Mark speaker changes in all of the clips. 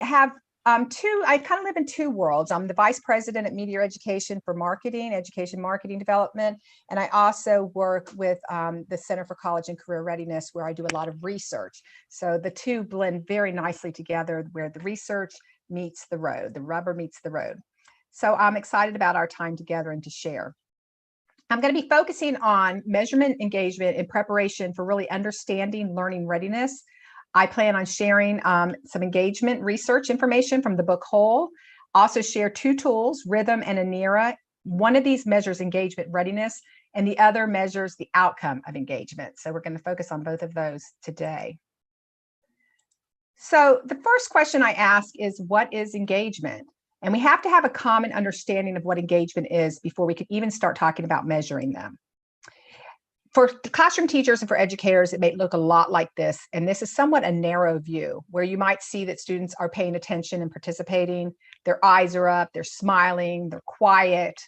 Speaker 1: have I kind of live in two worlds. I'm the vice president at Meteor Education for marketing, education marketing development. And I also work with the Center for College and Career Readiness, where I do a lot of research. So the two blend very nicely together, where the research meets the road, the rubber meets the road. So I'm excited about our time together and to share. I'm going to be focusing on measurement engagement in preparation for really understanding learning readiness. I plan on sharing some engagement research information from the book Whole. Also share two tools, Rhythm and Anira. One of these measures engagement readiness, and the other measures the outcome of engagement. So we're going to focus on both of those today. So the first question I ask is, what is engagement? And we have to have a common understanding of what engagement is before we can even start talking about measuring them. For classroom teachers and for educators, it may look a lot like this. And this is somewhat a narrow view, where you might see that students are paying attention and participating. Their eyes are up, they're smiling, they're quiet,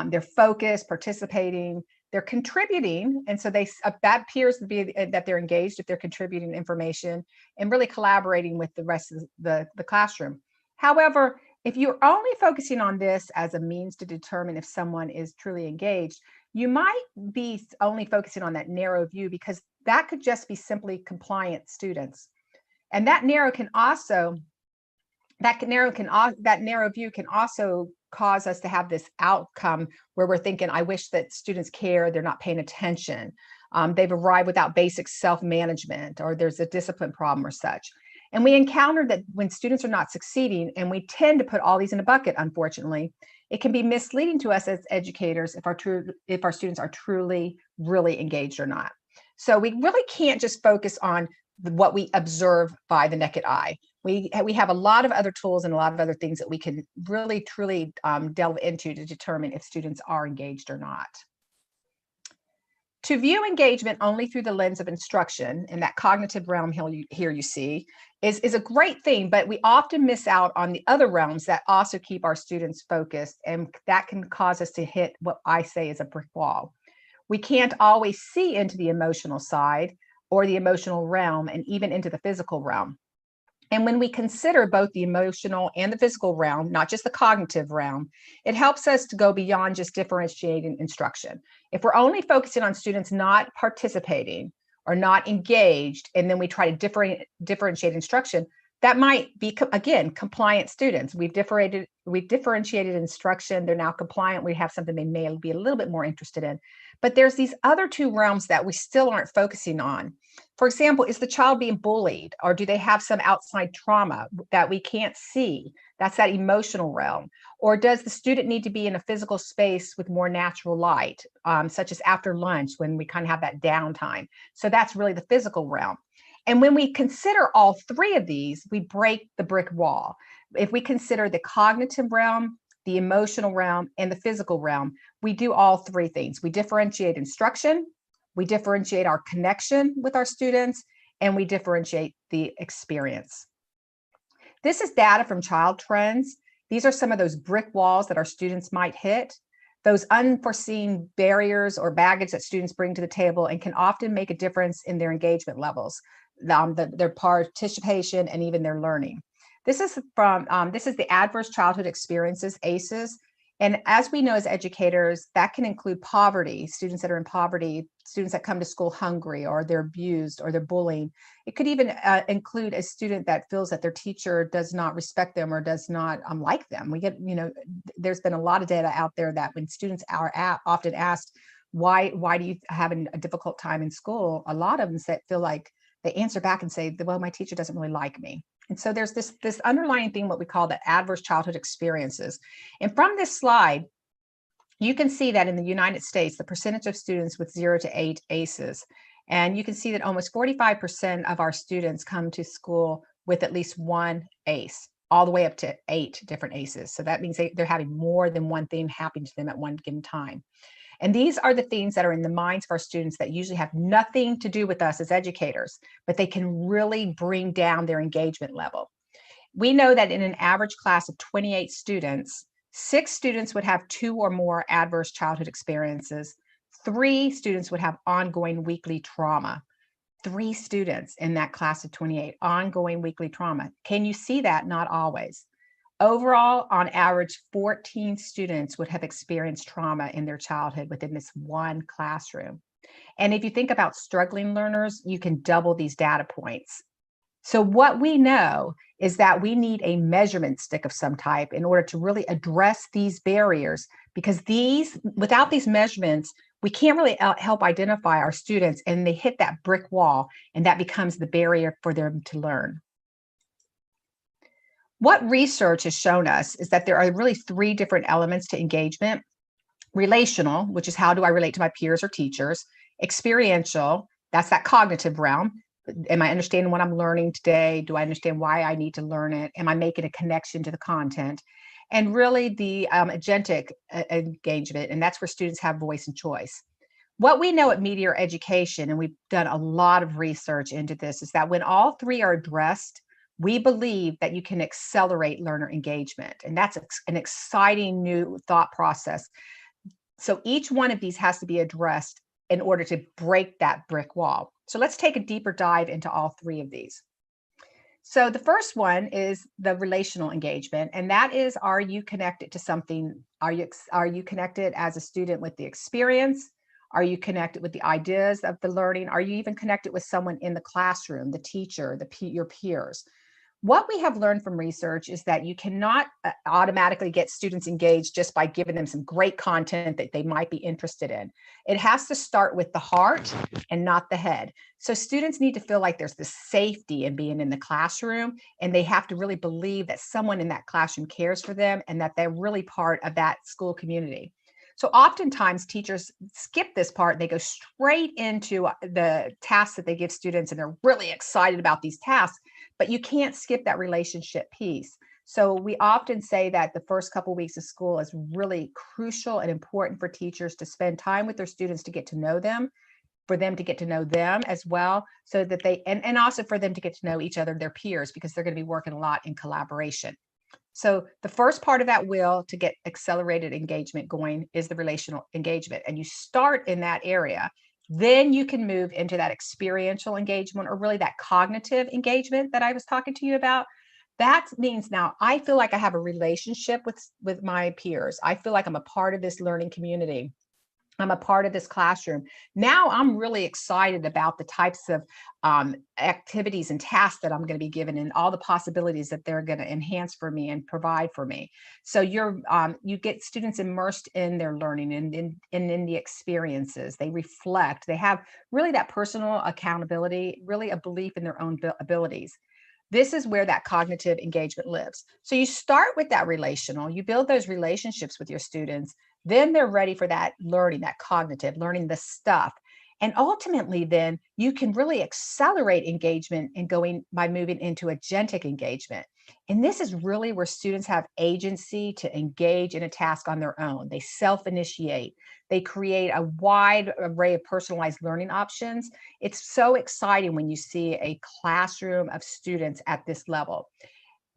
Speaker 1: they're focused, participating, they're contributing. And so that appears to be that they're engaged if they're contributing information and really collaborating with the rest of the classroom. However, if you're only focusing on this as a means to determine if someone is truly engaged, you might be only focusing on that narrow view, because that could just be simply compliant students. And that narrow view can also cause us to have this outcome where we're thinking, I wish that students care, they're not paying attention, they've arrived without basic self-management, or there's a discipline problem or such. And we encountered that when students are not succeeding, and we tend to put all these in a bucket, unfortunately, it can be misleading to us as educators if our students are truly, really engaged or not. So we really can't just focus on what we observe by the naked eye. We have a lot of other tools and a lot of other things that we can really, truly delve into to determine if students are engaged or not. To view engagement only through the lens of instruction, in that cognitive realm here you see, is a great thing, but we often miss out on the other realms that also keep our students focused, and that can cause us to hit what I say is a brick wall. We can't always see into the emotional side or the emotional realm, and even into the physical realm. And when we consider both the emotional and the physical realm, not just the cognitive realm, it helps us to go beyond just differentiating instruction. If we're only focusing on students not participating or not engaged, and then we try to differentiate instruction, that might be, again, compliant students. We've differentiated instruction. They're now compliant. We have something they may be a little bit more interested in. But there's these other two realms that we still aren't focusing on. For example, is the child being bullied, or do they have some outside trauma that we can't see? That's that emotional realm. Or does the student need to be in a physical space with more natural light, such as after lunch when we kind of have that downtime? So that's really the physical realm. And when we consider all three of these, we break the brick wall. If we consider the cognitive realm, the emotional realm, and the physical realm, we do all three things. We differentiate instruction, we differentiate our connection with our students, and we differentiate the experience. This is data from Child Trends. These are some of those brick walls that our students might hit, those unforeseen barriers or baggage that students bring to the table, and can often make a difference in their engagement levels, their participation, and even their learning. This is the Adverse Childhood Experiences, ACEs. And as we know as educators, that can include poverty, students that are in poverty, students that come to school hungry, or they're abused, or they're bullying. It could even include a student that feels that their teacher does not respect them or does not like them. We get, there's been a lot of data out there that when students are often asked, why do you have a difficult time in school? A lot of them feel like they answer back and say, well, my teacher doesn't really like me. And so there's this underlying thing, what we call the adverse childhood experiences. And from this slide, you can see that in the United States, the percentage of students with 0 to 8 ACEs, and you can see that almost 45% of our students come to school with at least one ACE, all the way up to 8 different ACEs. So that means they're having more than one thing happening to them at one given time. And these are the things that are in the minds of our students that usually have nothing to do with us as educators, but they can really bring down their engagement level. We know that in an average class of 28 students, 6 students would have 2 or more adverse childhood experiences. 3 students would have ongoing weekly trauma. 3 students in that class of 28, ongoing weekly trauma. Can you see that? Not always. Overall, on average, 14 students would have experienced trauma in their childhood within this one classroom. And if you think about struggling learners, you can double these data points. So what we know is that we need a measurement stick of some type in order to really address these barriers, because without these measurements, we can't really help identify our students, and they hit that brick wall, and that becomes the barrier for them to learn. What research has shown us is that there are really 3 different elements to engagement: relational, which is how do I relate to my peers or teachers; experiential, that's that cognitive realm. Am I understanding what I'm learning today? Do I understand why I need to learn it? Am I making a connection to the content? And really the agentic engagement, and that's where students have voice and choice. What we know at Meteor Education, and we've done a lot of research into this, is that when all 3 are addressed, we believe that you can accelerate learner engagement. And that's an exciting new thought process. So each one of these has to be addressed in order to break that brick wall. So let's take a deeper dive into all 3 of these. So the first one is the relational engagement, and that is, are you connected to something? Are you connected as a student with the experience? Are you connected with the ideas of the learning? Are you even connected with someone in the classroom, the teacher, your peers? What we have learned from research is that you cannot automatically get students engaged just by giving them some great content that they might be interested in. It has to start with the heart and not the head. So students need to feel like there's this safety in being in the classroom, and they have to really believe that someone in that classroom cares for them and that they're really part of that school community. So oftentimes teachers skip this part. They go straight into the tasks that they give students, and they're really excited about these tasks, but you can't skip that relationship piece. So we often say that the first couple of weeks of school is really crucial and important for teachers to spend time with their students to get to know them, for them to get to know them as well, so that and also for them to get to know each other, their peers, because they're going to be working a lot in collaboration. So the first part of that wheel to get accelerated engagement going is the relational engagement. And you start in that area. Then you can move into that experiential engagement, or really that cognitive engagement that I was talking to you about. That means now I feel like I have a relationship with my peers. I feel like I'm a part of this learning community. I'm a part of this classroom. Now I'm really excited about the types of activities and tasks that I'm going to be given, and all the possibilities that they're going to enhance for me and provide for me. So you get students immersed in their learning and in the experiences. They reflect. They have really that personal accountability, really a belief in their own abilities. This is where that cognitive engagement lives. So you start with that relational, you build those relationships with your students, then they're ready for that learning, that cognitive, learning the stuff. And ultimately, then you can really accelerate engagement and going by moving into agentic engagement. And this is really where students have agency to engage in a task on their own. They self-initiate. They create a wide array of personalized learning options. It's so exciting when you see a classroom of students at this level.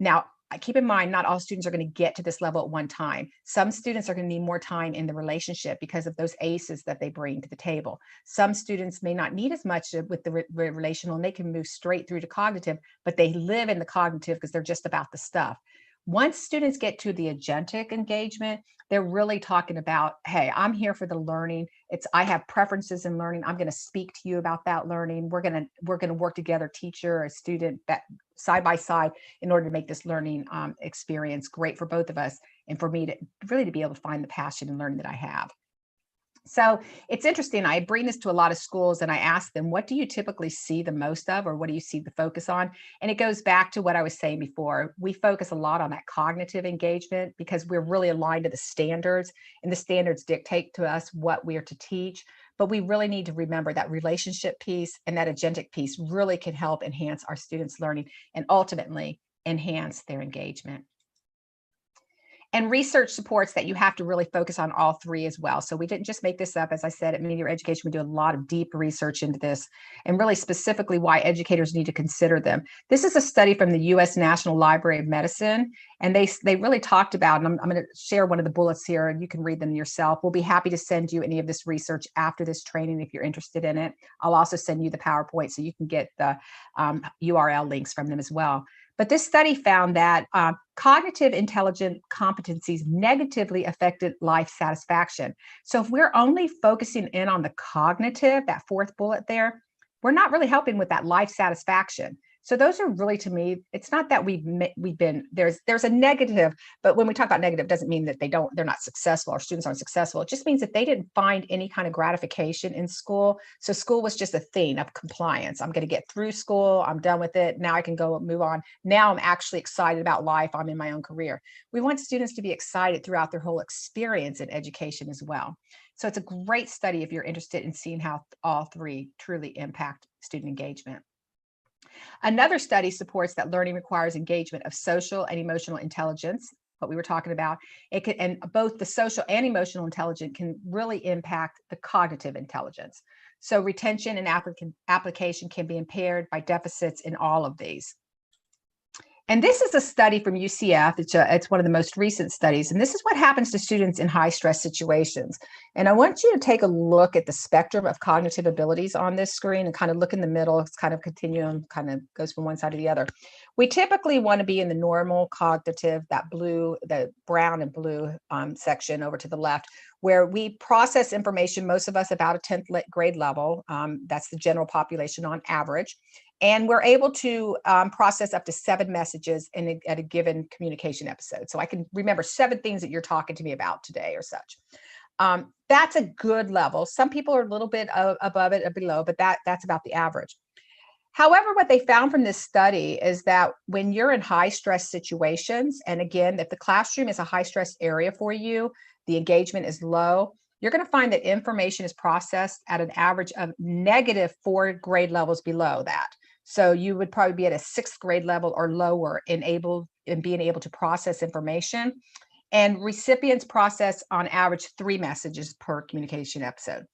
Speaker 1: Now, keep in mind, not all students are going to get to this level at one time. Some students are going to need more time in the relationship because of those ACEs that they bring to the table. Some students may not need as much with the relational, and they can move straight through to cognitive, but they live in the cognitive because they're just about the stuff. Once students get to the agentic engagement, they're really talking about, hey, I'm here for the learning. I have preferences in learning. I'm going to speak to you about that learning. We're going to work together, teacher, a student, that side by side, in order to make this learning experience great for both of us, and for me to really be able to find the passion and learning that I have. So it's interesting. I bring this to a lot of schools and I ask them, what do you typically see the most of, or what do you see the focus on? And it goes back to what I was saying before. We focus a lot on that cognitive engagement because we're really aligned to the standards, and the standards dictate to us what we are to teach. But we really need to remember that relationship piece and that agentic piece really can help enhance our students' learning and ultimately enhance their engagement. And research supports that you have to really focus on all three as well. So we didn't just make this up. As I said, at Meteor Education, we do a lot of deep research into this and really specifically why educators need to consider them. This is a study from the U.S. National Library of Medicine, and they really talked about, and I'm going to share one of the bullets here, and you can read them yourself. We'll be happy to send you any of this research after this training if you're interested in it. I'll also send you the PowerPoint so you can get the URL links from them as well. But this study found that cognitive intelligent competencies negatively affected life satisfaction. So if we're only focusing in on the cognitive, that fourth bullet there, we're not really helping with that life satisfaction. So those are really, to me, it's not that we've been, there's a negative, but when we talk about negative, it doesn't mean that they're not successful, our students aren't successful. It just means that they didn't find any kind of gratification in school. So school was just a thing of compliance. I'm going to get through school. I'm done with it. Now I can go move on. Now I'm actually excited about life. I'm in my own career. We want students to be excited throughout their whole experience in education as well. So it's a great study if you're interested in seeing how all three truly impact student engagement. Another study supports that learning requires engagement of social and emotional intelligence, what we were talking about. And both the social and emotional intelligence can really impact the cognitive intelligence. So retention and application can be impaired by deficits in all of these. And this is a study from UCF. It's one of the most recent studies. And this is what happens to students in high stress situations. And I want you to take a look at the spectrum of cognitive abilities on this screen and kind of look in the middle. It's kind of continuum, kind of goes from one side to the other. We typically want to be in the normal cognitive, that blue, the brown and blue section over to the left, where we process information, most of us about a 10th grade level. That's the general population on average. And we're able to process up to 7 messages at a given communication episode. So I can remember 7 things that you're talking to me about today or such. That's a good level. Some people are a little bit above it or below, but that's about the average. However, what they found from this study is that when you're in high stress situations, and again, if the classroom is a high stress area for you, the engagement is low, you're going to find that information is processed at an average of -4 grade levels below that. So you would probably be at a 6th grade level or lower in being able to process information. And recipients process on average 3 messages per communication episode.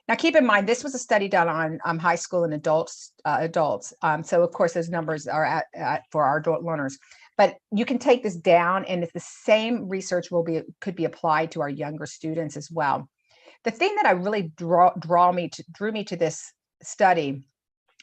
Speaker 1: Now, keep in mind, this was a study done on high school and adults. So, of course, those numbers are for our adult learners. But you can take this down, and the same research could be applied to our younger students as well. The thing that I really drew me to this study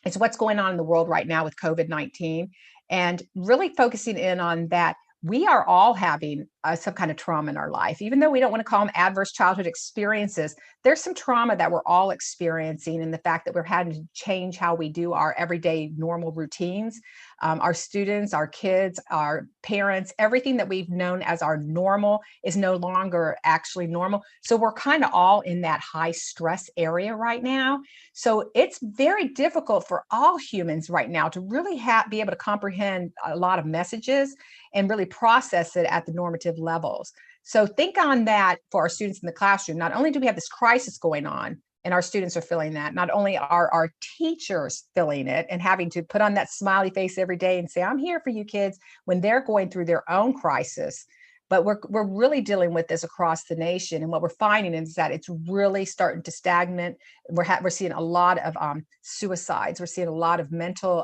Speaker 1: is what's going on in the world right now with COVID-19, and really focusing in on that. We are all having some kind of trauma in our life, even though we don't want to call them adverse childhood experiences. There's some trauma that we're all experiencing, and the fact that we're having to change how we do our everyday normal routines. Our students, our kids, our parents, everything that we've known as our normal is no longer actually normal. So we're kind of all in that high stress area right now. So it's very difficult for all humans right now to really be able to comprehend a lot of messages and really process it at the normative levels. So think on that for our students in the classroom. Not only do we have this crisis going on, and our students are feeling that, not only are our teachers feeling it and having to put on that smiley face every day and say, I'm here for you kids, when they're going through their own crisis, but we're really dealing with this across the nation. And what we're finding is that it's really starting to stagnate. We're seeing a lot of suicides. We're seeing a lot of mental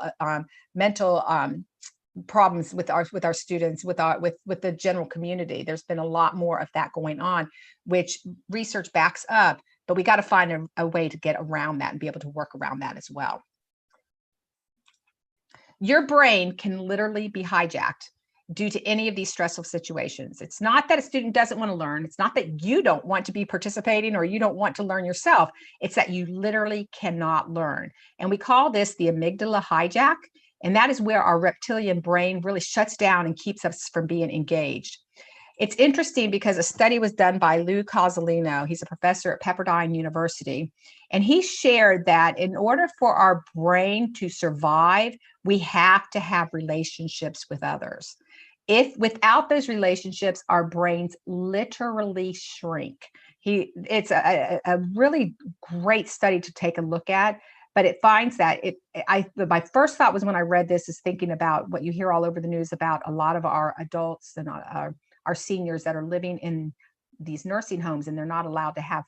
Speaker 1: problems with our students, with the general community. There's been a lot more of that going on, which research backs up, but we got to find a way to get around that and be able to work around that as well. Your brain can literally be hijacked due to any of these stressful situations. It's not that a student doesn't want to learn. It's not that you don't want to be participating or you don't want to learn yourself. It's that you literally cannot learn. And we call this the amygdala hijack. And that is where our reptilian brain really shuts down and keeps us from being engaged. It's interesting because a study was done by Lou Cassolino. He's a professor at Pepperdine University. And he shared that in order for our brain to survive, we have to have relationships with others. If without those relationships, our brains literally shrink. It's a really great study to take a look at. But it finds that my first thought was when I read this is thinking about what you hear all over the news about a lot of our adults and our our seniors that are living in these nursing homes and they're not allowed to have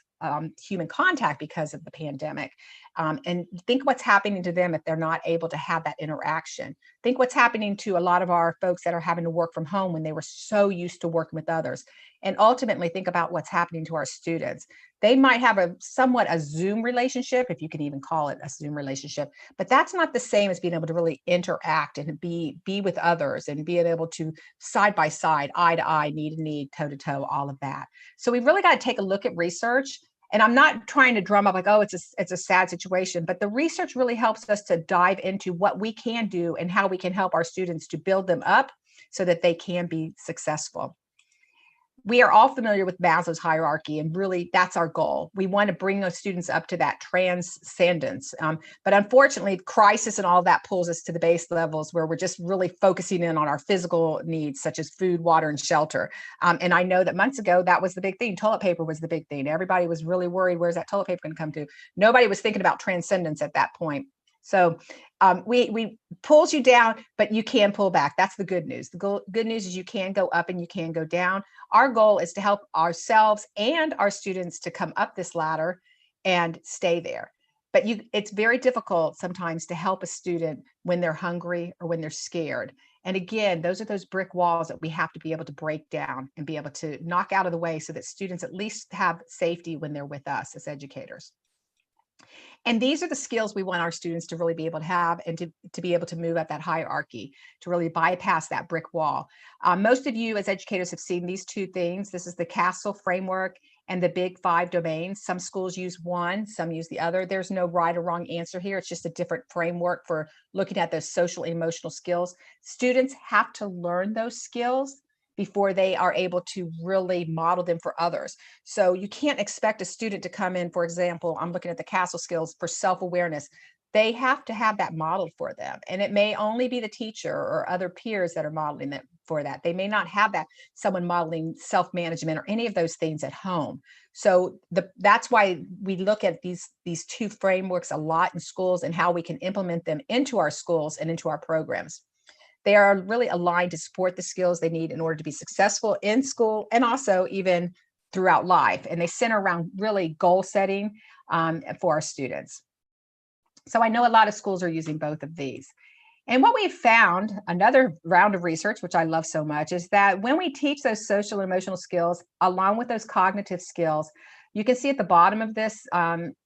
Speaker 1: human contact because of the pandemic. And think what's happening to them if they're not able to have that interaction. Think what's happening to a lot of our folks that are having to work from home when they were so used to working with others. And ultimately think about what's happening to our students. They might have a somewhat a Zoom relationship, if you can even call it a Zoom relationship, but that's not the same as being able to really interact and be with others and being able to side by side, eye to eye, knee to knee, toe to toe, all of that. So we've really got to take a look at research. And I'm not trying to drum up like, oh, it's a sad situation, but the research really helps us to dive into what we can do and how we can help our students to build them up so that they can be successful. We are all familiar with Maslow's hierarchy, and really that's our goal. We want to bring those students up to that transcendence. But unfortunately, crisis and all that pulls us to the base levels where we're just really focusing in on our physical needs, such as food, water, and shelter. And I know that months ago, that was the big thing. Toilet paper was the big thing. Everybody was really worried, where's that toilet paper going to come to? Nobody was thinking about transcendence at that point. So we pulls you down, but you can pull back. That's the good news. The good news is you can go up and you can go down. Our goal is to help ourselves and our students to come up this ladder and stay there. But it's very difficult sometimes to help a student when they're hungry or when they're scared. And again, those are those brick walls that we have to be able to break down and be able to knock out of the way so that students at least have safety when they're with us as educators. And these are the skills we want our students to really be able to have and to be able to move up that hierarchy, to really bypass that brick wall. Most of you as educators have seen these two things. This is the Castle framework and the big 5 domains. Some schools use one, some use the other. There's no right or wrong answer here. It's just a different framework for looking at those social and emotional skills. Students have to learn those skills before they are able to really model them for others. So you can't expect a student to come in, for example, I'm looking at the Castle skills for self-awareness. They have to have that modeled for them. And it may only be the teacher or other peers that are modeling that for that. They may not have that someone modeling self-management or any of those things at home. So that's why we look at these two frameworks a lot in schools and how we can implement them into our schools and into our programs. They are really aligned to support the skills they need in order to be successful in school and also even throughout life. And they center around really goal setting for our students. So I know a lot of schools are using both of these. And what we've found, another round of research, which I love so much, is that when we teach those social and emotional skills along with those cognitive skills, you can see at the bottom of this,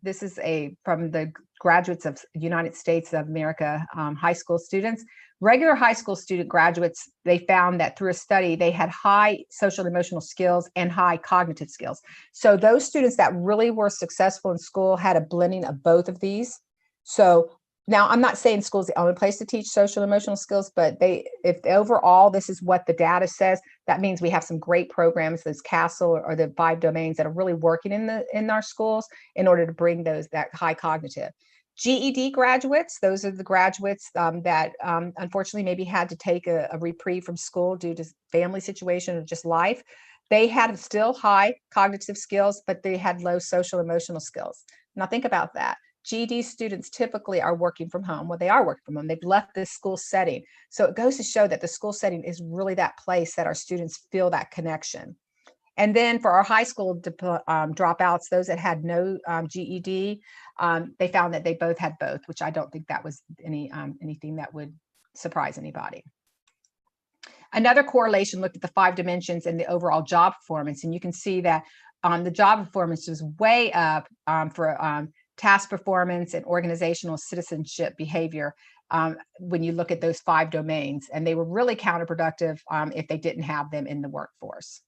Speaker 1: this is from the graduates of United States of America high school students. Regular high school student graduates, they found that through a study, they had high social and emotional skills and high cognitive skills. So those students that really were successful in school had a blending of both of these. So now I'm not saying school is the only place to teach social and emotional skills, but if overall this is what the data says, that means we have some great programs, those Castle or the 5 domains that are really working in our schools in order to bring that high cognitive. GED graduates, those are the graduates that unfortunately maybe had to take a reprieve from school due to family situation or just life. They had still high cognitive skills, but they had low social emotional skills. Now think about that. GED students typically are working from home. Well, they are working from home. They've left the school setting. So it goes to show that the school setting is really that place that our students feel that connection. And then for our high school dropouts, those that had no GED, they found that they both had both, which I don't think that was anything that would surprise anybody. Another correlation looked at the 5 dimensions and the overall job performance. And you can see that the job performance was way up for task performance and organizational citizenship behavior when you look at those 5 domains. And they were really counterproductive if they didn't have them in the workforce.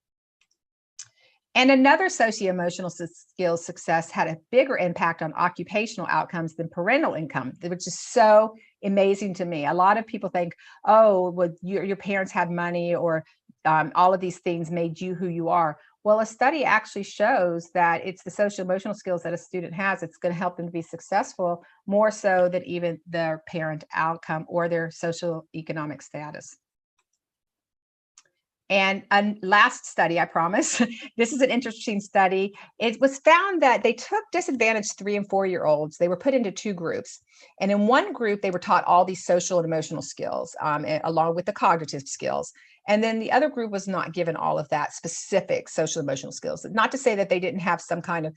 Speaker 1: And another socio-emotional skills success had a bigger impact on occupational outcomes than parental income, which is so amazing to me. A lot of people think, oh, well, your parents had money or all of these things made you who you are. Well, a study actually shows that it's the social-emotional skills that a student has. It's going to help them to be successful more so than even their parent outcome or their social economic status. And last study, I promise, this is an interesting study. It was found that they took disadvantaged 3 and 4-year-olds. They were put into 2 groups. And in one group, they were taught all these social and emotional skills, along with the cognitive skills. And then the other group was not given all of that specific social emotional skills. Not to say that they didn't have some kind of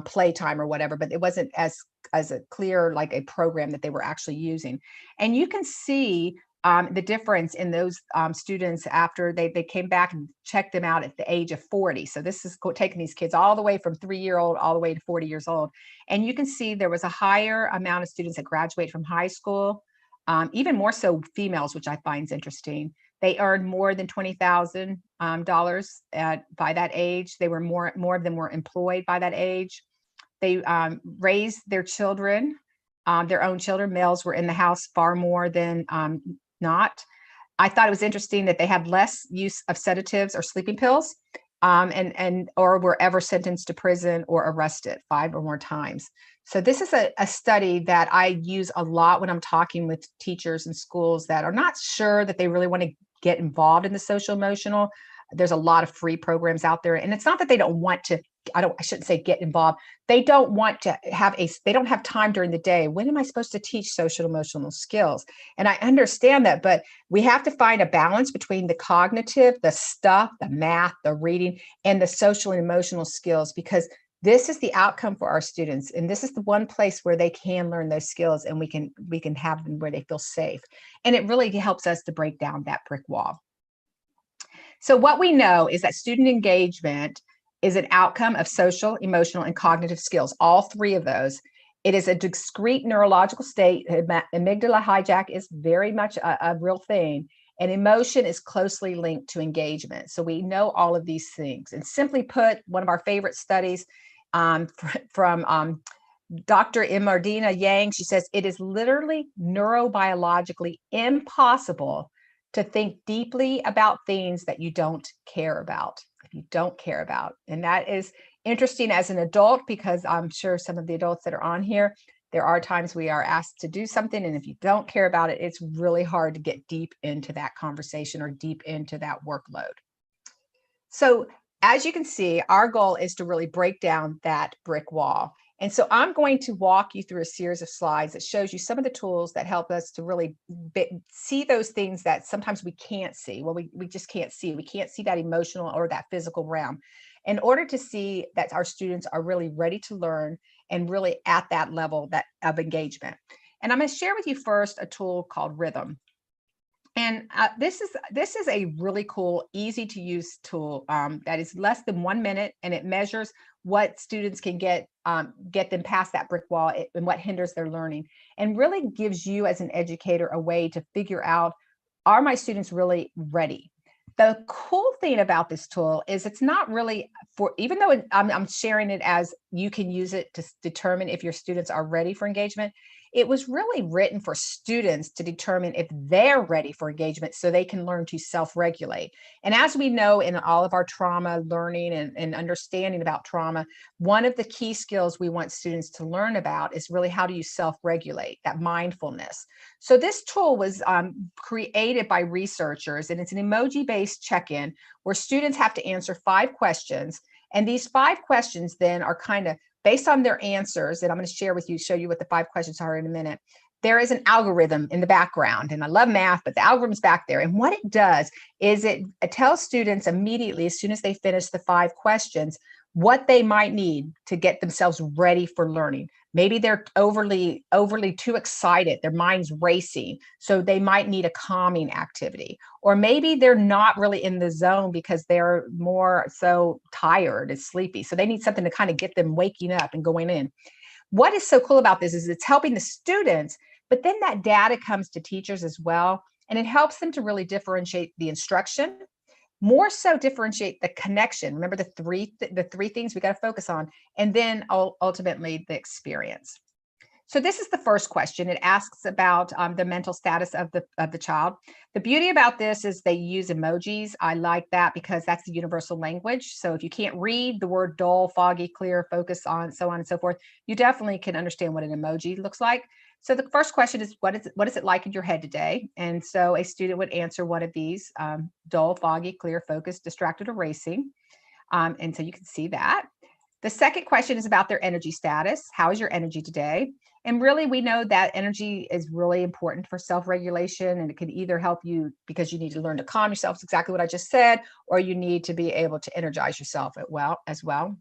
Speaker 1: playtime or whatever, but it wasn't as a clear, like a program that they were actually using. And you can see the difference in those students after they came back and checked them out at the age of 40. So this is taking these kids all the way from 3-year-old all the way to 40 years old. And you can see there was a higher amount of students that graduate from high school, even more so females, which I find is interesting. They earned more than $20,000 by that age. They were more of them were employed by that age. They raised their children, their own children. Males were in the house far more than not. I thought it was interesting that they had less use of sedatives or sleeping pills, or were ever sentenced to prison or arrested 5 or more times. So this is a study that I use a lot when I'm talking with teachers in schools that are not sure that they really want to get involved in the social emotional. There's a lot of free programs out there, and it's not that they don't want to. I shouldn't say get involved. They don't want to they don't have time during the day. When am I supposed to teach social emotional skills? And I understand that, but we have to find a balance between the cognitive, the stuff, the math, the reading, and the social and emotional skills, because this is the outcome for our students. And this is the one place where they can learn those skills, and we can have them where they feel safe. And it really helps us to break down that brick wall. So what we know is that student engagement is an outcome of social, emotional, and cognitive skills, all 3 of those. It is a discrete neurological state. Amygdala hijack is very much a real thing. And emotion is closely linked to engagement. So we know all of these things. And simply put, one of our favorite studies from Dr. Imardina Yang, she says, it is literally neurobiologically impossible to think deeply about things that you don't care about. You don't care about. And that is interesting as an adult, because I'm sure some of the adults that are on here, there are times we are asked to do something, and if you don't care about it, it's really hard to get deep into that conversation or deep into that workload. So as you can see, our goal is to really break down that brick wall. And so I'm going to walk you through a series of slides that shows you some of the tools that help us to really see those things that sometimes we can't see. Well, we just can't see. We can't see that emotional or that physical realm, in order to see that our students are really ready to learn and really at that level of engagement. And I'm going to share with you first a tool called Rhythm. And this is a really cool, easy to use tool that is less than 1 minute, and it measures what students can get them past that brick wall and what hinders their learning, and really gives you as an educator a way to figure out, are my students really ready? The cool thing about this tool is it's not really for, even though I'm sharing it as you can use it to determine if your students are ready for engagement, it was really written for students to determine if they're ready for engagement so they can learn to self-regulate. And as we know in all of our trauma learning and understanding about trauma, one of the key skills we want students to learn about is really how do you self-regulate, that mindfulness. So this tool was created by researchers, and it's an emoji-based check-in where students have to answer 5 questions. And these 5 questions then are kind of based on their answers, and I'm going to show you what the 5 questions are in a minute. There is an algorithm in the background, and I love math, but the algorithm's back there. And what it does is it tells students immediately, as soon as they finish the 5 questions, what they might need to get themselves ready for learning. Maybe they're overly too excited, their mind's racing, so they might need a calming activity. Or maybe they're not really in the zone because they're more so tired and sleepy, so they need something to kind of get them waking up and going in. What is so cool about this is it's helping the students, but then that data comes to teachers as well, and it helps them to really differentiate the instruction, more so differentiate the connection. Remember the three things we got to focus on, and then ultimately the experience. So this is the first question. It asks about the mental status of the child. The beauty about this is they use emojis. I like that because that's the universal language. So if you can't read the word dull, foggy, clear, focus on, so on and so forth, you definitely can understand what an emoji looks like. So the first question is, what is it like in your head today? And so a student would answer one of these: dull, foggy, clear, focused, distracted, or racing. And so you can see that. The second question is about their energy status. How is your energy today? And really, we know that energy is really important for self-regulation, and it can either help you because you need to learn to calm yourself, exactly what I just said, or you need to be able to energize yourself as well.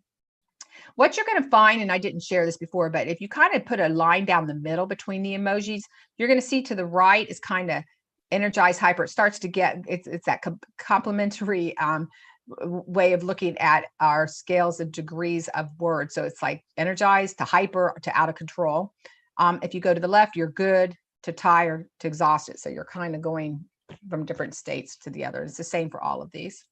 Speaker 1: What you're going to find, and I didn't share this before, but if you kind of put a line down the middle between the emojis, you're going to see to the right is kind of energized, hyper. It starts to get, it's that complementary way of looking at our scales of degrees of words. So it's like energized to hyper to out of control. If you go to the left, you're good to tired to exhausted. So you're kind of going from different states to the other. It's the same for all of these.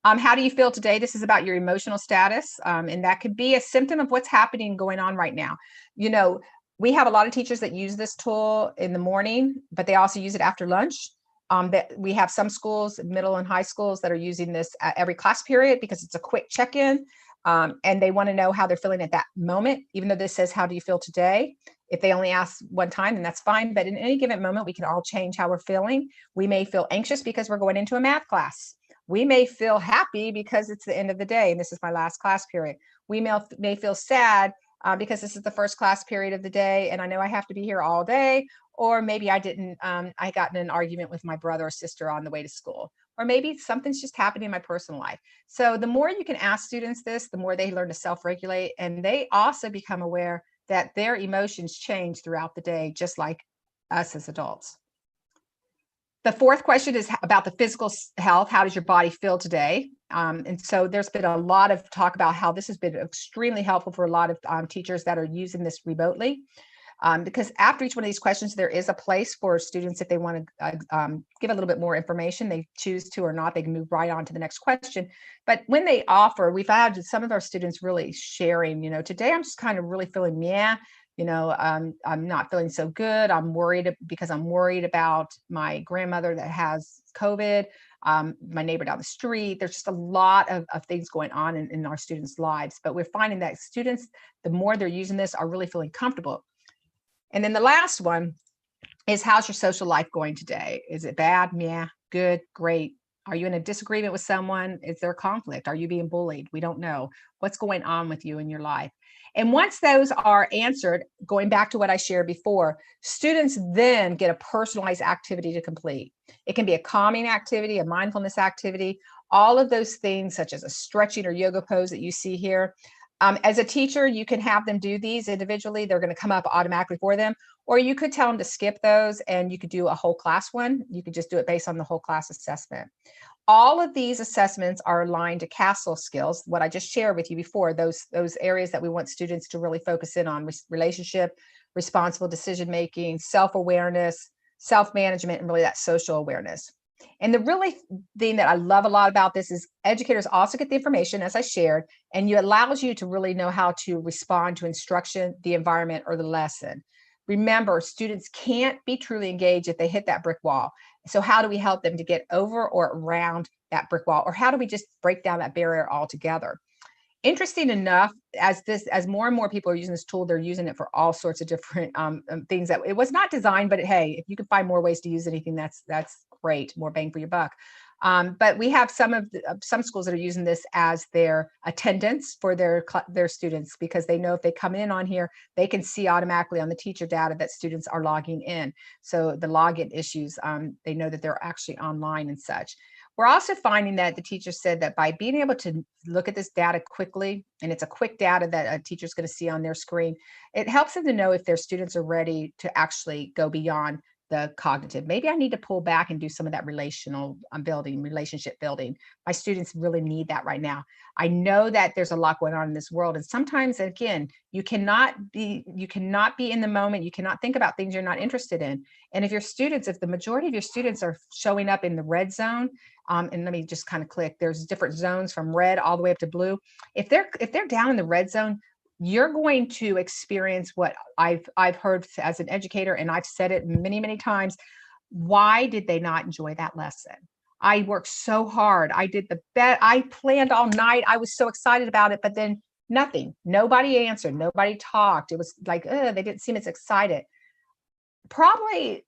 Speaker 1: How do you feel today? This is about your emotional status, and that could be a symptom of what's happening going on right now. You know, we have a lot of teachers that use this tool in the morning, but they also use it after lunch. That we have some schools, middle and high schools, that are using this at every class period because it's a quick check-in, and they want to know how they're feeling at that moment. Even though this says, "How do you feel today?" If they only ask one time, then that's fine. But in any given moment, we can all change how we're feeling. We may feel anxious because we're going into a math class. We may feel happy because it's the end of the day and this is my last class period. We may feel sad because this is the first class period of the day and I know I have to be here all day. Or maybe I didn't, I got in an argument with my brother or sister on the way to school. Or maybe something's just happening in my personal life. So the more you can ask students this, the more they learn to self-regulate, and they also become aware that their emotions change throughout the day, just like us as adults. The fourth question is about the physical health. How does your body feel today? And so there's been a lot of talk about how this has been extremely helpful for a lot of teachers that are using this remotely. Because after each one of these questions, there is a place for students, if they want to give a little bit more information, they choose to or not, they can move right on to the next question. But when they offer, we've had some of our students really sharing, today I'm just kind of really feeling meh. I'm not feeling so good. I'm worried because I'm worried about my grandmother that has COVID, my neighbor down the street. There's just a lot of things going on in our students' lives. But we're finding that students, the more they're using this, are really feeling comfortable. And then the last one is, how's your social life going today? Is it bad? Yeah, good, great. Are you in a disagreement with someone? Is there conflict? Are you being bullied? We don't know. What's going on with you in your life? And once those are answered, going back to what I shared before, students then get a personalized activity to complete. It can be a calming activity, a mindfulness activity, all of those things such as a stretching or yoga pose that you see here. As a teacher, you can have them do these individually. They're going to come up automatically for them. Or you could tell them to skip those and you could do a whole class one. You could just do it based on the whole class assessment. All of these assessments are aligned to CASEL skills, what I just shared with you before, those areas that we want students to really focus in on: relationship, responsible decision-making, self-awareness, self-management, and really that social awareness. And the really thing that I love a lot about this is educators also get the information, as I shared, and it allows you to really know how to respond to instruction, the environment, or the lesson. Remember, students can't be truly engaged if they hit that brick wall. So how do we help them to get over or around that brick wall? Or how do we just break down that barrier altogether? Interesting enough, as more and more people are using this tool, they're using it for all sorts of different things that it was not designed, but hey, if you can find more ways to use anything, that's great, more bang for your buck. But we have some schools that are using this as their attendance for their students, because they know if they come in on here, they can see automatically on the teacher data that students are logging in. So the login issues, they know that they're actually online and such. We're also finding that the teacher said that by being able to look at this data quickly, and it's a quick data that a teacher's going to see on their screen, it helps them to know if their students are ready to actually go beyond the cognitive. Maybe I need to pull back and do some of that relational building, relationship building. My students really need that right now. I know that there's a lot going on in this world, and sometimes, again, you cannot be in the moment. You cannot think about things you're not interested in. And if the majority of your students are showing up in the red zone, and let me just kind of click, there's different zones from red all the way up to blue. If they're down in the red zone, you're going to experience what I've heard as an educator, and I've said it many, many times. Why did they not enjoy that lesson? I worked so hard. I did the best. I planned all night. I was so excited about it, but then nothing. Nobody answered. Nobody talked. It was like, they didn't seem as excited. probably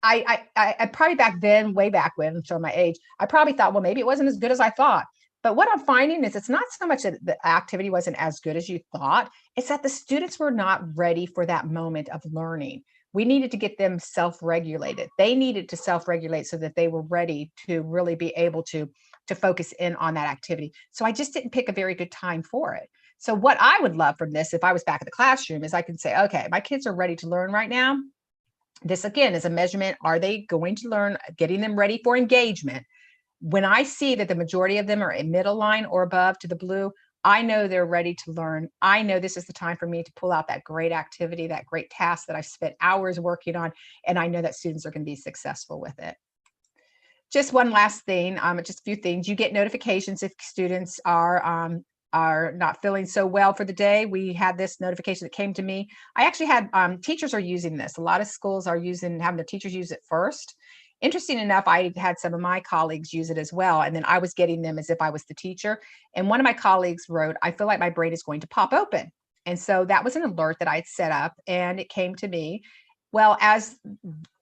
Speaker 1: I probably back then, way back when, I'm showing my age, I probably thought, well, maybe it wasn't as good as I thought. But what I'm finding is it's not so much that the activity wasn't as good as you thought, it's that the students were not ready for that moment of learning. We needed to get them self-regulated. They needed to self-regulate so that they were ready to really be able to focus in on that activity. So I just didn't pick a very good time for it. So what I would love from this, if I was back in the classroom, is I can say, okay, my kids are ready to learn right now. This again is a measurement. Are they going to learn? Getting them ready for engagement. When I see that the majority of them are a middle line or above to the blue, I know they're ready to learn. I know this is the time for me to pull out that great activity, that great task that I've spent hours working on, and I know that students are going to be successful with it. Just one last thing, just a few things. You get notifications if students are not feeling so well for the day. We had this notification that came to me. I actually had teachers are using this. A lot of schools are having the teachers use it first. Interesting enough, I had some of my colleagues use it as well, and then I was getting them as if I was the teacher. And one of my colleagues wrote, "I feel like my brain is going to pop open." And so that was an alert that I'd set up, and it came to me. Well, as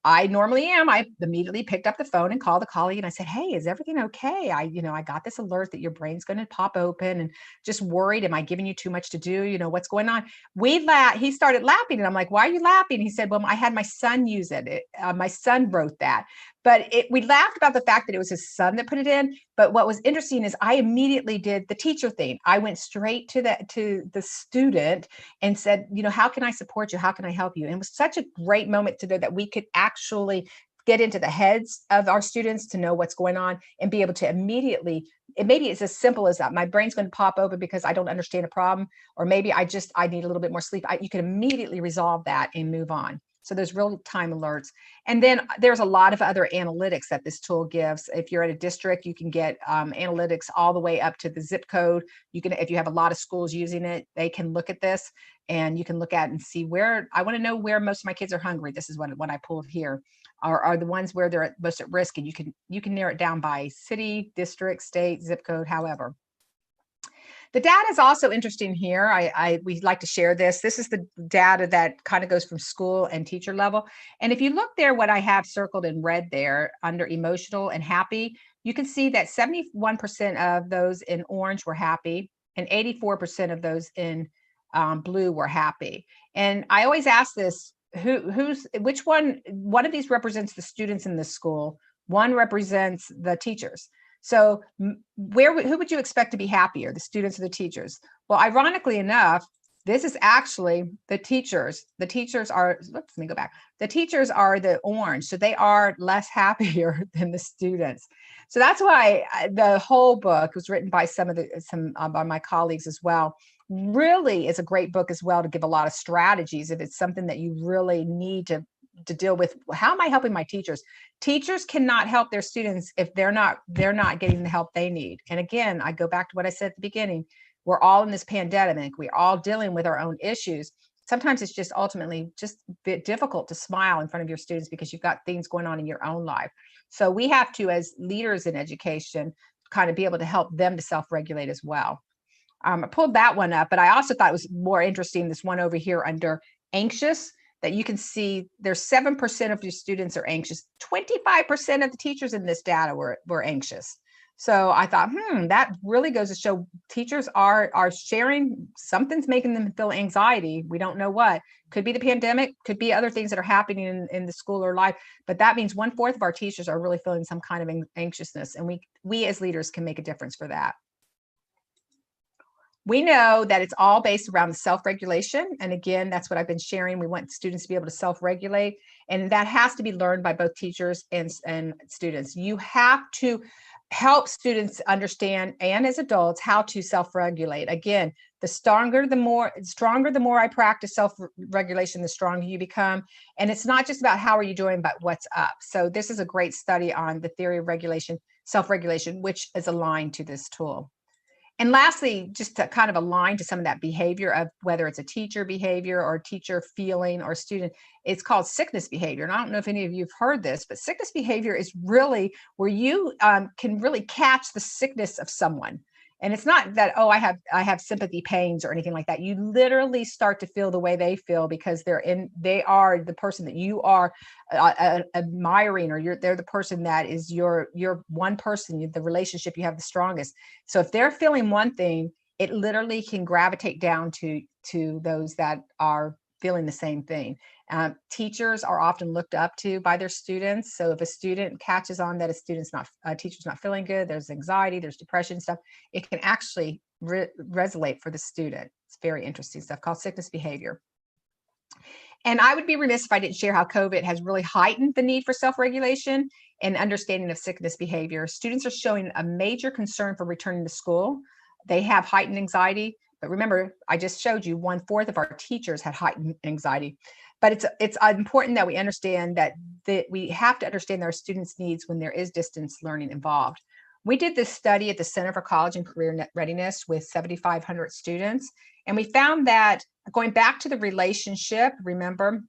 Speaker 1: I normally am, I immediately picked up the phone and called the colleague and I said, "Hey, is everything okay? I got this alert that your brain's going to pop open and just worried. Am I giving you too much to do? What's going on?" He started laughing and I'm like, "Why are you laughing?" He said, "Well, I had my son use it. My son wrote that." But we laughed about the fact that it was his son that put it in. But what was interesting is I immediately did the teacher thing. I went straight to the student and said, "How can I support you? How can I help you?" And it was such a great moment to know that we could actually get into the heads of our students to know what's going on and be able to immediately, and maybe it's as simple as that. My brain's going to pop open because I don't understand a problem, or maybe I need a little bit more sleep. You can immediately resolve that and move on. So there's real-time alerts. And then there's a lot of other analytics that this tool gives. If you're at a district, you can get analytics all the way up to the zip code. If you have a lot of schools using it, they can look at this and you can look at and see where, I want to know where most of my kids are hungry. This is what I pulled here. Are the ones where they're most at risk, and you can narrow it down by city, district, state, zip code, however. The data is also interesting here. We like to share this. This is the data that kind of goes from school and teacher level. And if you look there, what I have circled in red there under emotional and happy, you can see that 71% of those in orange were happy and 84% of those in blue were happy. And I always ask this, which one of these represents the students in the school? One represents the teachers. So who would you expect to be happier, the students or the teachers? Well, ironically enough, this is actually the teachers. The teachers are, let me go back. The teachers are the orange, so they are less happier than the students. So that's why the whole book was written by by my colleagues as well. Really is a great book as well to give a lot of strategies if it's something that you really need to deal with. How am I helping my teachers? Teachers cannot help their students if they're not getting the help they need. And again, I go back to what I said at the beginning. We're all in this pandemic. We're all dealing with our own issues. Sometimes it's just ultimately just a bit difficult to smile in front of your students because you've got things going on in your own life. So we have to, as leaders in education, kind of be able to help them to self-regulate as well. I pulled that one up, but I also thought it was more interesting, this one over here under anxious, that you can see there's 7% of your students are anxious. 25% of the teachers in this data were anxious. So I thought, that really goes to show teachers are sharing something's making them feel anxiety. We don't know what. Could be the pandemic, could be other things that are happening in the school or life, but that means 1/4 of our teachers are really feeling some kind of anxiousness, and we as leaders can make a difference for that. We know that it's all based around the self-regulation. And again, that's what I've been sharing. We want students to be able to self-regulate, and that has to be learned by both teachers and students. You have to help students understand, and as adults, how to self-regulate. Again, the stronger the more I practice self-regulation, the stronger you become. And it's not just about how are you doing, but what's up. So this is a great study on the theory of regulation, self-regulation, which is aligned to this tool. And lastly, just to kind of align to some of that behavior of whether it's a teacher behavior or teacher feeling or student, it's called sickness behavior. And I don't know if any of you have heard this, but sickness behavior is really where you can really catch the sickness of someone. And it's not that, oh, I have sympathy pains or anything like that. You literally start to feel the way they feel because they are the person that you are admiring, or they're the person that is your one person, the relationship you have the strongest. So if they're feeling one thing, it literally can gravitate down to those that are feeling the same thing. Teachers are often looked up to by their students. So if a student catches on that a teacher's not feeling good, there's anxiety, there's depression stuff, it can actually resonate for the student. It's very interesting stuff called sickness behavior. And I would be remiss if I didn't share how COVID has really heightened the need for self-regulation and understanding of sickness behavior. Students are showing a major concern for returning to school. They have heightened anxiety, but remember, I just showed you 1/4 of our teachers had heightened anxiety. But it's important that we understand that we have to understand our students' needs when there is distance learning involved. We did this study at the Center for College and Career Readiness with 7,500 students, and we found that going back to the relationship, remember,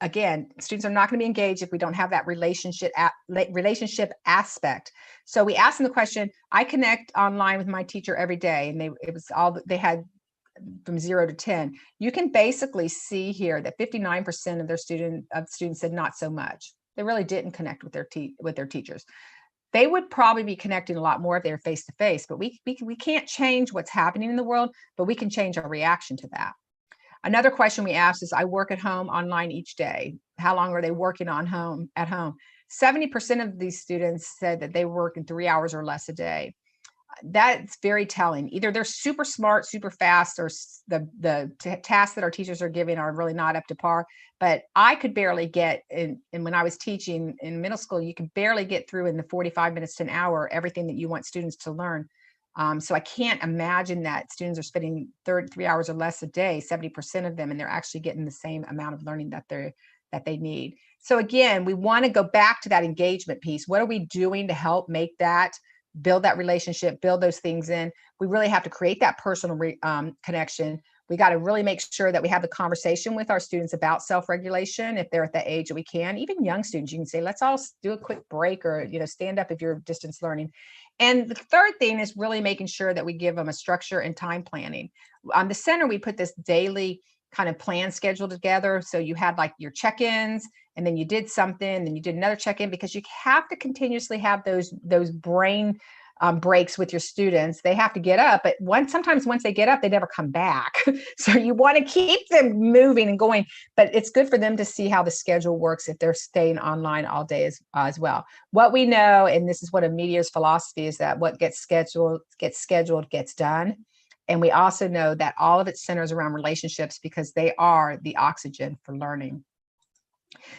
Speaker 1: again, students are not going to be engaged if we don't have that relationship aspect. So we asked them the question, I connect online with my teacher every day, and they had from 0 to 10. You can basically see here that 59% of their students said not so much. They really didn't connect with their teachers. They would probably be connecting a lot more if they were face to face, but we can't change what's happening in the world, but we can change our reaction to that. Another question we asked is, I work at home online each day. How long are they working at home? 70% of these students said that they work in 3 hours or less a day. That's very telling. Either they're super smart, super fast, or the tasks that our teachers are giving are really not up to par. But I could barely get in when I was teaching in middle school, you could barely get through in the 45 minutes to an hour everything that you want students to learn. So I can't imagine that students are spending 3 hours or less a day, 70% of them, and they're actually getting the same amount of learning that they need. So again, we want to go back to that engagement piece. What are we doing to help make that, build that relationship, build those things in? We really have to create that personal connection. We got to really make sure that we have the conversation with our students about self-regulation if they're at the age that we can. Even young students, you can say, let's all do a quick break, or stand up if you're distance learning. And the third thing is really making sure that we give them a structure and time planning. On the center, we put this daily kind of plan schedule together. So you had like your check-ins, and then you did something, then you did another check-in, because you have to continuously have those brain breaks with your students. They have to get up, but sometimes once they get up, they never come back. So you want to keep them moving and going, but it's good for them to see how the schedule works if they're staying online all day as well. What we know, and this is what a Media's philosophy, is that what gets scheduled gets done. And we also know that all of it centers around relationships, because they are the oxygen for learning.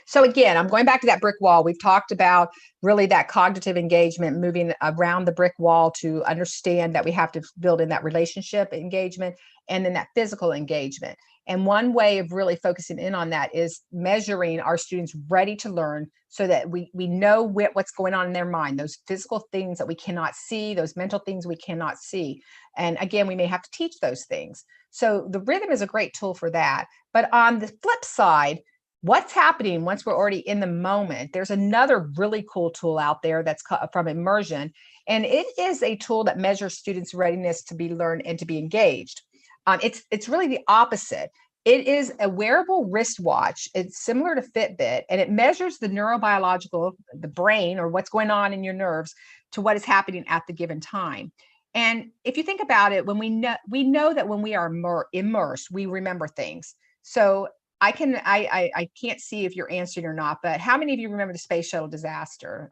Speaker 1: So again, I'm going back to that brick wall. We've talked about really that cognitive engagement, moving around the brick wall to understand that we have to build in that relationship engagement, and then that physical engagement. And one way of really focusing in on that is measuring our students ready to learn, so that we know what's going on in their mind, those physical things that we cannot see, those mental things we cannot see. And again, we may have to teach those things. So the rhythm is a great tool for that. But on the flip side, what's happening once we're already in the moment? There's another really cool tool out there that's from Immersion, and it is a tool that measures students' readiness to be learned and to be engaged. It's really the opposite. It is a wearable wristwatch. It's similar to Fitbit, and it measures the neurobiological, the brain, or what's going on in your nerves, to what is happening at the given time. And if you think about it, when we know that when we are immersed, we remember things. So I can't see if you're answering or not, but how many of you remember the space shuttle disaster?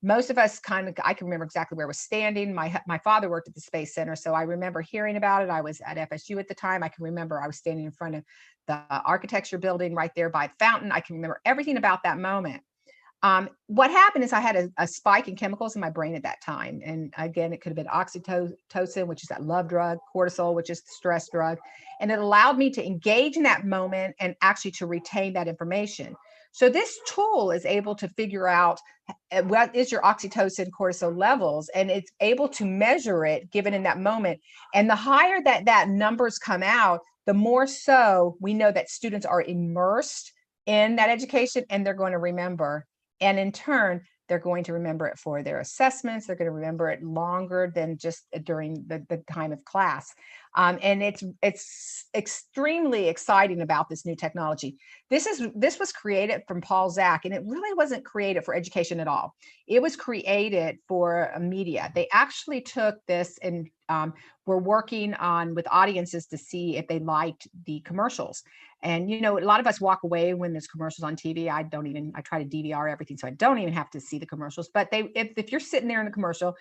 Speaker 1: Most of us I can remember exactly where I was standing. My father worked at the Space Center, so I remember hearing about it. I was at FSU at the time. I can remember I was standing in front of the architecture building right there by the fountain. I can remember everything about that moment. What happened is I had a spike in chemicals in my brain at that time. And again, it could have been oxytocin, which is that love drug, cortisol, which is the stress drug. And it allowed me to engage in that moment and actually to retain that information. So this tool is able to figure out what is your oxytocin, cortisol levels, and it's able to measure it given in that moment. And the higher that numbers come out, the more so we know that students are immersed in that education, and they're going to remember. And in turn, They're going to remember it for their assessments. They're going to remember it longer than just during the time of class. And it's extremely exciting about this new technology. This was created from Paul Zak, and it really wasn't created for education at all. It was created for media. They actually took this and were working on with audiences to see if they liked the commercials. And a lot of us walk away when there's commercials on TV. I try to DVR everything, so I don't even have to see the commercials. But if you're sitting there in a commercial,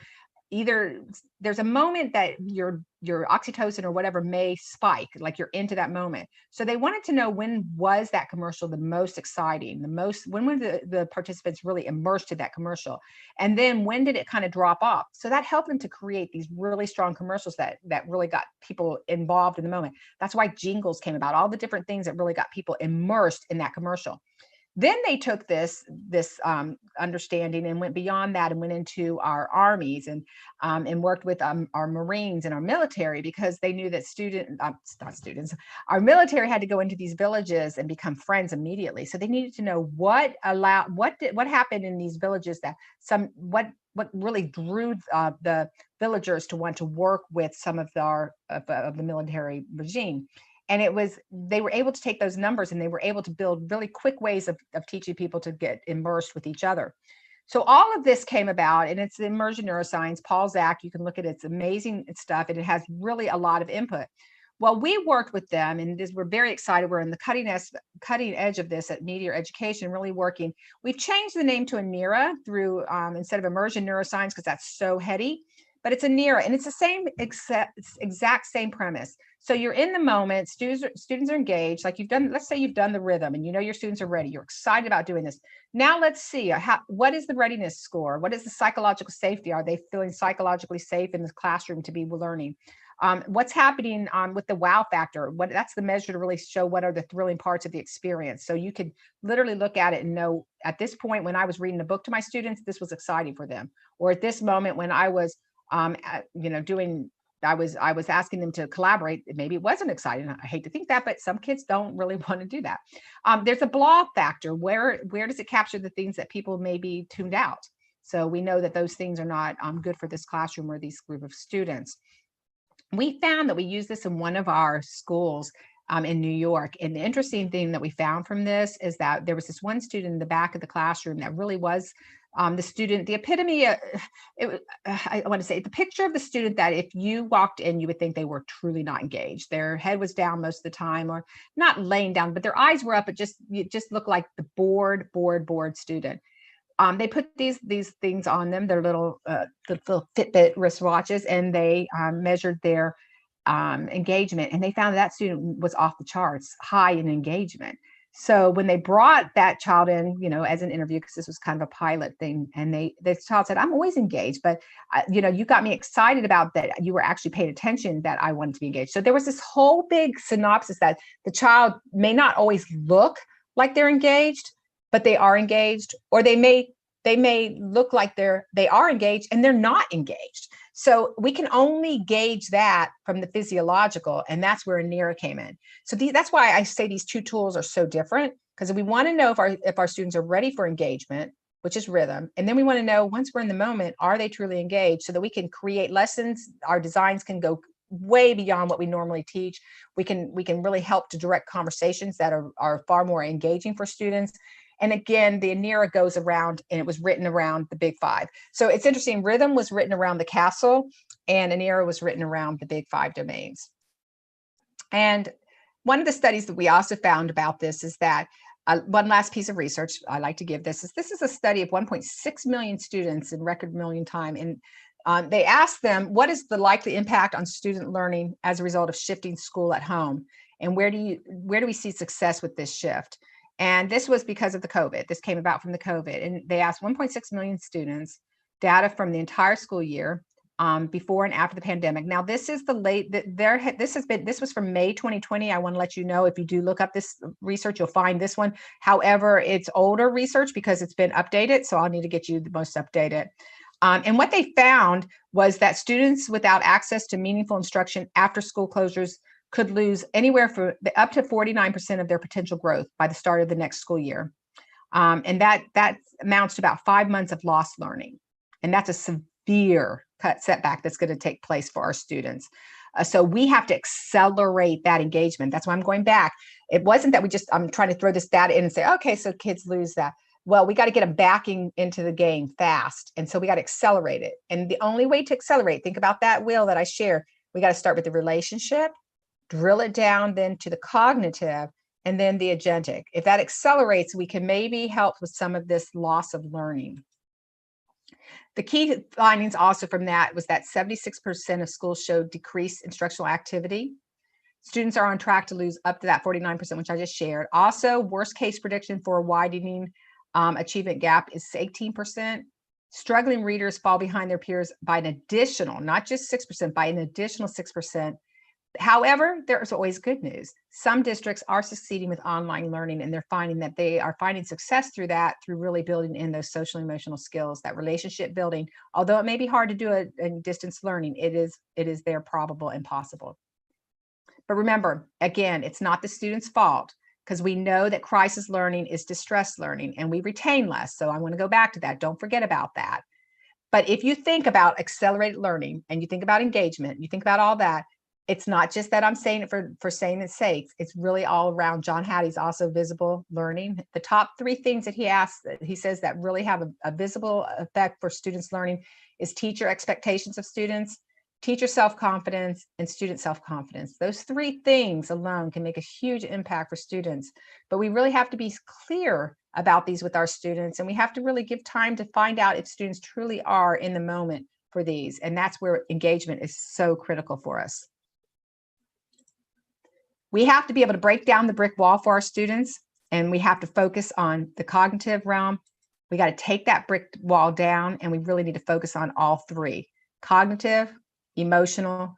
Speaker 1: either there's a moment that your oxytocin or whatever may spike, like you're into that moment. So they wanted to know, when was that commercial the most exciting, when were the participants really immersed in that commercial, and then when did it kind of drop off? So that helped them to create these really strong commercials that really got people involved in the moment. That's why jingles came about, all the different things that really got people immersed in that commercial. Then they took this understanding and went beyond that and went into our armies and worked with our Marines and our military, because they knew that our military had to go into these villages and become friends immediately. So they needed to know what happened in these villages, that what really drew the villagers to want to work with some of the military regime. And they were able to take those numbers and they were able to build really quick ways of teaching people to get immersed with each other. So all of this came about, and it's the immersion neuroscience, Paul Zak. You can look at it, it's amazing stuff, and it has really a lot of input. Well, we worked with them, and we're very excited. We're in the cutting edge of this at Meteor Education, really working. We've changed the name to ANERA through instead of immersion neuroscience, because that's so heady. But it's ANERA, and it's the same exact same premise. So you're in the moment, students are engaged, like let's say you've done the rhythm and your students are ready, you're excited about doing this. Now let's see, what is the readiness score? What is the psychological safety? Are they feeling psychologically safe in the classroom to be learning? What's happening with the wow factor? That's the measure to really show what are the thrilling parts of the experience. So you could literally look at it and know, at this point when I was reading a book to my students, this was exciting for them. Or at this moment when I was I was asking them to collaborate, maybe it wasn't exciting. I hate to think that, but some kids don't really want to do that. There's a blah factor. Where does it capture the things that people may be tuned out? So we know that those things are not good for this classroom or this group of students. We found that we used this in one of our schools in New York. And the interesting thing that we found from this is that there was this one student in the back of the classroom that really was the epitome. I want to say the picture of the student that if you walked in, you would think they were truly not engaged. Their head was down most of the time, or not laying down, but their eyes were up. It just looked like the bored student. They put these things on them, their little Fitbit wristwatches, and they measured their engagement, and they found that student was off the charts, high in engagement. So when they brought that child in, as an interview, because this was kind of a pilot thing, and the child said, "I'm always engaged, but you got me excited about that. You were actually paying attention that I wanted to be engaged." So there was this whole big synopsis that the child may not always look like they're engaged, but they are engaged, or they may look like they are engaged and they're not engaged. So we can only gauge that from the physiological, and that's where ANERA came in. So that's why I say these two tools are so different, because we want to know if our students are ready for engagement, which is rhythm, and then we want to know, once we're in the moment, are they truly engaged, so that we can create lessons. Our designs can go way beyond what we normally teach. We can really help to direct conversations that are far more engaging for students. And again, the ANERA goes around, and it was written around the big five. So it's interesting. Rhythm was written around the Castle, and ANERA was written around the big five domains. And one of the studies that we also found about this is that one last piece of research I like to give this is a study of 1.6 million students in record million time. And they asked them, what is the likely impact on student learning as a result of shifting school at home? And where do we see success with this shift? And this was because of the COVID. This came about from the COVID. And they asked 1.6 million students data from the entire school year before and after the pandemic. Now, this is this was from May 2020. I want to let you know, if you do look up this research, you'll find this one. However, it's older research because it's been updated. So I'll need to get you the most updated. And what they found was that students without access to meaningful instruction after school closures could lose anywhere from up to 49% of their potential growth by the start of the next school year. And that amounts to about 5 months of lost learning. And that's a severe setback that's going to take place for our students. So we have to accelerate that engagement. That's why I'm going back. It wasn't that I'm trying to throw this data in and say, okay, so kids lose that. Well, we got to get them back into the game fast. And so we got to accelerate it. And the only way to accelerate, think about that wheel that I shared. We got to start with the relationship, drill it down then to the cognitive, and then the agentic. If that accelerates, we can maybe help with some of this loss of learning. The key findings also from that was that 76% of schools showed decreased instructional activity. Students are on track to lose up to that 49%, which I just shared. Also, worst case prediction for a widening achievement gap is 18%. Struggling readers fall behind their peers by an additional, not just 6%, by an additional 6%. However, there's always good news. Some districts are succeeding with online learning, and they're finding that they are finding success through that, through really building in those social and emotional skills, that relationship building. Although it may be hard to do it in distance learning, it is there probable and possible. But remember, again, it's not the student's fault, because we know that crisis learning is distress learning and we retain less. So I want to go back to that. Don't forget about that. But if you think about accelerated learning and you think about engagement, you think about all that, it's not just that I'm saying it for saying its sake. It's really all around. John Hattie's also visible learning. The top 3 things that he says that really have a visible effect for students learning is teacher expectations of students, teacher self-confidence, and student self-confidence. Those 3 things alone can make a huge impact for students. But we really have to be clear about these with our students, and we have to really give time to find out if students truly are in the moment for these. And that's where engagement is so critical for us. We have to be able to break down the brick wall for our students, and we have to focus on the cognitive realm. We got to take that brick wall down, and we really need to focus on all 3: cognitive, emotional,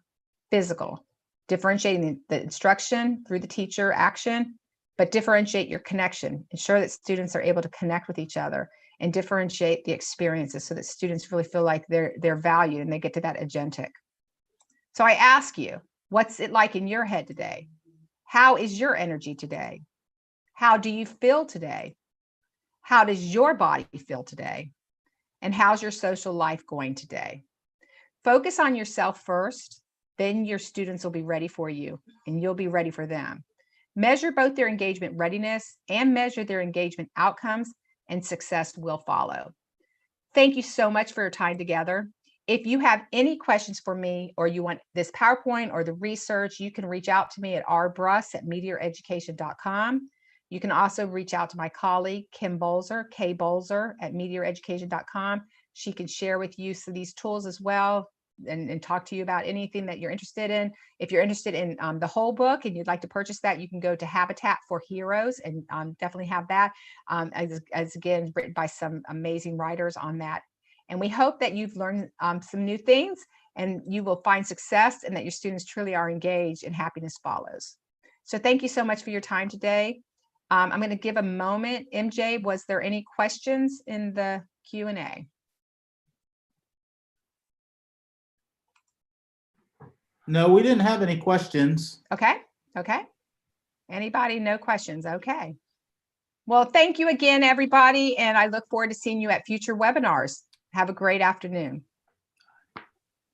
Speaker 1: physical, differentiating the instruction through the teacher action, but differentiate your connection. Ensure that students are able to connect with each other and differentiate the experiences so that students really feel like they're valued and they get to that agentic. So I ask you, what's it like in your head today? How is your energy today? How do you feel today? How does your body feel today? And how's your social life going today? Focus on yourself first, then your students will be ready for you and you'll be ready for them. Measure both their engagement readiness and measure their engagement outcomes, and success will follow. Thank you so much for your time together. If you have any questions for me, or you want this PowerPoint or the research, you can reach out to me at rbruss@meteoreducation.com. You can also reach out to my colleague, Kim Bolzer, kbolzer@meteoreducation.com. She can share with you some of these tools as well, and talk to you about anything that you're interested in. If you're interested in the whole book and you'd like to purchase that, you can go to Habitat for Heroes and definitely have that, as again, written by some amazing writers on that. And we hope that you've learned some new things and you will find success, and that your students truly are engaged and happiness follows. So thank you so much for your time today. I'm going to give a moment. MJ, was there any questions in the Q&A?
Speaker 2: No, we didn't have any questions.
Speaker 1: Okay. Anybody? No questions. Okay. Well, thank you again, everybody. And I look forward to seeing you at future webinars. Have a great afternoon.